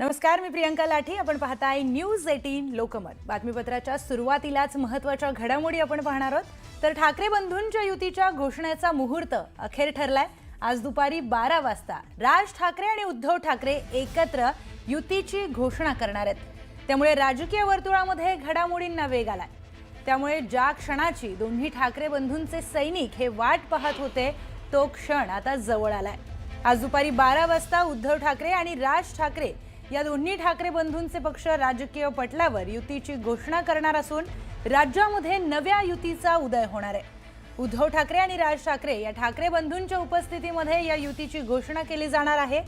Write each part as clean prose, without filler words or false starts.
नमस्कार, मी प्रियंका लाठी. आपण पाहताय न्यूज 18 लोकमत. बातमीपत्राच्या सुरुवातीलाच महत्त्वाच्या घडामोडी आपण पाहणार आहोत. तर ठाकरे बंधूंच्या युतीच्या घोषणेचा मुहूर्त अखेर ठरलाय. आज दुपारी 12 वाजता राज ठाकरे आणि उद्धव ठाकरे एकत्र युतीची घोषणा करणार आहेत. त्यामुळे राजकीय वर्तुळामध्ये घडामोडींना वेग आलाय. त्यामुळे ज्या क्षणाची दोन्ही ठाकरे बंधूंचे सैनिक हे वाट पाहत होते तो क्षण आता जवळ आलाय. आज दुपारी 12 वाजता उद्धव ठाकरे आणि राज ठाकरे या दोन्ही ठाकरे बंधूंचे पक्ष राजकीय पटलावर युतीची घोषणा करणार असून राज्यामध्ये नव्या युतीचा उदय होणार आहे. उद्धव ठाकरे आणि राज ठाकरे या ठाकरे बंधूंच्या उपस्थितीमध्ये या युतीची घोषणा केली जाणार आहे.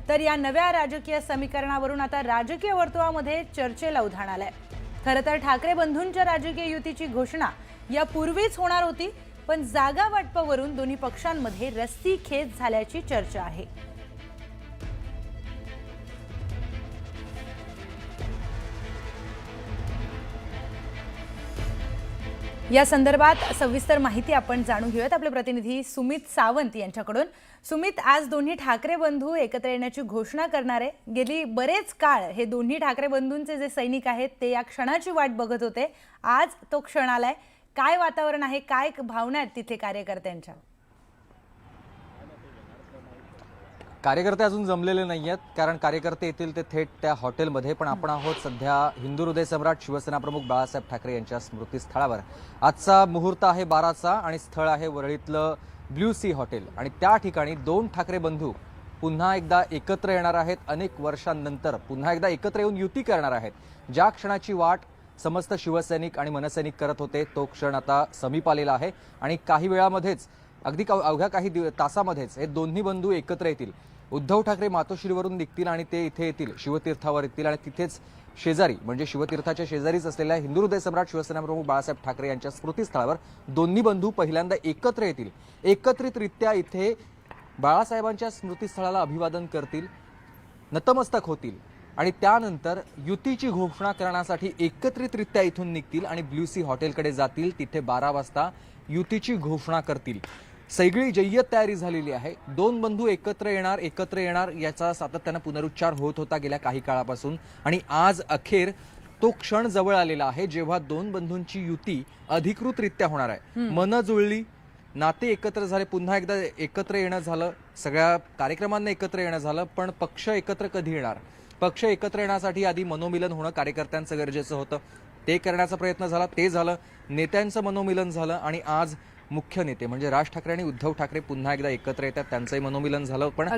तर या नव्या राजकीय समीकरणावरून आता राजकीय वर्तुळामध्ये चर्चेला उधाण आलंय. खरं तर ठाकरे बंधूंच्या राजकीय युतीची घोषणा यापूर्वीच होणार होती, पण जागा वाटपावरून दोन्ही पक्षांमध्ये रस्सीखेच झाल्याची चर्चा आहे. या संदर्भात सविस्तर माहिती आपण जाणून घेऊयात आपले प्रतिनिधी सुमित सावंत यांच्याकडून. सुमित, आज दोन्ही ठाकरे बंधू एकत्र येण्याची घोषणा करणार आहे. गेली बरेच काळ हे दोन्ही ठाकरे बंधूंचे जे सैनिक आहेत ते या क्षणाची वाट बघत होते. आज तो क्षण आलाय. काय वातावरण आहे, काय भावना आहेत तिथे कार्यकर्त्यांच्या? कार्यकर्ते अजून जमलेले नाहीयेत, कारण कार्यकर्ते येतील ते थेट त्या हॉटेलमध्ये. पण आपण आहोत सध्या हिंदू हृदय सम्राट शिवसेना प्रमुख बाळासाहेब ठाकरे यांच्या स्मृतीस्थळावर. आजचा मुहूर्त आहे 12चा आणि स्थळ आहे वरळीतलं ब्ल्यू सी हॉटेल. आणि त्या ठिकाणी दोन ठाकरे बंधू पुन्हा एकदा एकत्र येणार आहेत. अनेक वर्षांनंतर पुन्हा एकदा एकत्र येऊन युती करणार आहेत. ज्या क्षणाची वाट समस्त शिवसैनिक आणि मनसैनिक करत होते तो क्षण आता समीप आलेला आहे. आणि काही वेळामध्येच, अगदी अवघ्या काही तासामध्येच हे दोन्ही बंधू एकत्र येतील. उद्धव ठाकरे मातोश्रीवरून निघतील आणि ते इथे येतील, शिवतीर्थावर येतील. आणि तिथेच शेजारी, म्हणजे शिवतीर्थाच्या शेजारीच असलेल्या हिंदू हृदय सम्राट शिवसेना प्रमुख बाळासाहेब ठाकरे यांच्या स्मृतीस्थळावर दोन्ही बंधू पहिल्यांदा एकत्र येतील. एकत्रितरित्या इथे बाळासाहेबांच्या स्मृतीस्थळाला अभिवादन करतील, नतमस्तक होतील आणि त्यानंतर युतीची घोषणा करण्यासाठी एकत्रितरित्या इथून निघतील आणि ब्ल्यू सी हॉटेलकडे जातील. तिथे 12 वाजता युतीची घोषणा करतील. सगळी जय्यत तयारी झालेली आहे. दोन बंधू एकत्र येणार याचा सातत्यानं पुनरुच्चार होत होता गेल्या काही काळापासून. आणि आज अखेर तो क्षण जवळ आलेला आहे जेव्हा दोन बंधूंची युती अधिकृतरित्या होणार आहे. मन जुळली, नाते एकत्र झाले, पुन्हा एकदा एकत्र येणं झालं, सगळ्या कार्यक्रमांना एकत्र येणं झालं. पण पक्ष एकत्र कधी येणार? पक्ष एकत्र येण्यासाठी आधी मनोमिलन होणं कार्यकर्त्यांचं गरजेचं होतं. ते करण्याचा प्रयत्न झाला, ते झालं. नेत्यांचं मनोमिलन झालं आणि आज मुख्य नेते म्हणजे राज ठाकरे आणि उद्धव ठाकरे पुन्हा एकदा एकत्र येतात, त्यांचंही मनोमिलन झालं. पण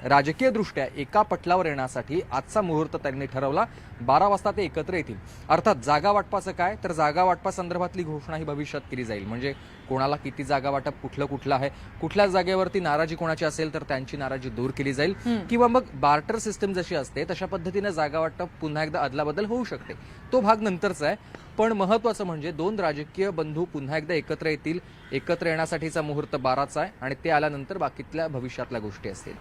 राजकीय दृष्ट्या एका पटलावर येण्यासाठी आजचा मुहूर्त त्यांनी ठरवला. 12 वाजता ते एकत्र येतील. अर्थात जागा वाटपाचं काय, तर जागा वाटपा संदर्भातली घोषणा ही भविष्यात केली जाईल. म्हणजे कोणाला किती जागा वाटप, कुठलं आहे, कुठल्या जागेवरती नाराजी कोणाची असेल तर त्यांची नाराजी दूर केली जाईल. किंवा मग बार्टर सिस्टम जशी असते तशा पद्धतीने जागा वाटप पुन्हा एकदा अदलाबदल होऊ शकते. तो भाग नंतरचा आहे. पण महत्वाचं म्हणजे दोन राजकीय बंधू पुन्हा एकदा एकत्र येतील. एकत्र येण्यासाठीचा मुहूर्त 12चा आहे आणि ते आल्यानंतर बाकीतल्या भविष्यातल्या गोष्टी असतील.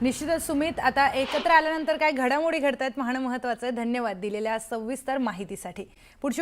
निश्चितच सुमित, आता एकत्र आल्यानंतर काय घडामोडी घडतायत पाहणं महत्वाचं आहे. धन्यवाद दिलेल्या सविस्तर माहितीसाठी. पुढची